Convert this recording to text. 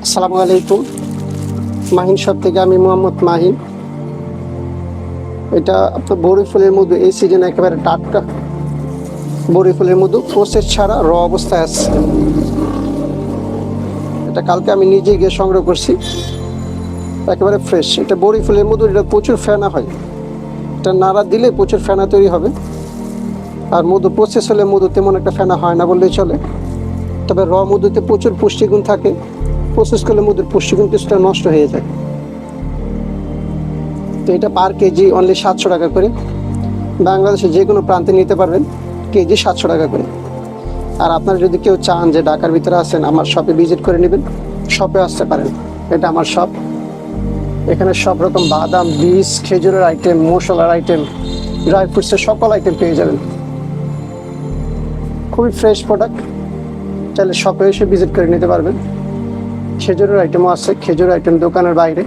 আসসালামু আলাইকুম। মাহিন শপ থেকে আমি মোহাম্মদ মাহিন। এটা আপনার বড়ি ফুলের মধু, এই সিজনে একেবারে টাটকা বড়ি ফুলের মধু, প্রসেস ছাড়া র অবস্থায় আছে। এটা কালকে আমি নিজে গিয়ে সংগ্রহ করছি, একেবারে ফ্রেশ। এটা বড়ি ফুলের মধু, এটা প্রচুর ফেনা হয়, এটা নাড়া দিলে প্রচুর ফেনা তৈরি হবে। আর মধু প্রসেস হলে মধু তেমন একটা ফেনা হয় না বললেই চলে, তবে র মধুতে প্রচুর পুষ্টিগুণ থাকে। প্রসেস করলে মধুর পুষ্টিগুণ কিছুটা নষ্ট হয়ে যায়। তো এটা পার কেজি অনলি 700 টাকা করে। বাংলাদেশে যে কোনো প্রান্তে নিতে পারবেন, কেজি 700 টাকা করে। আর আপনারা যদি কেউ চান যে ঢাকার ভিতরে আছেন, আমার শপে ভিজিট করে নেবেন, শপে আসতে পারেন। এটা আমার শপ, এখানে সব রকম বাদাম, বীজ, খেজুরের আইটেম, মশলার আইটেম, ড্রাই ফ্রুটসের সকল আইটেম পেয়ে যাবেন। খুবই ফ্রেশ প্রোডাক্ট, চাইলে শপে এসে ভিজিট করে নিতে পারবেন। খেজুরের আইটেমও আছে, খেজুরের আইটেম দোকানের বাইরে।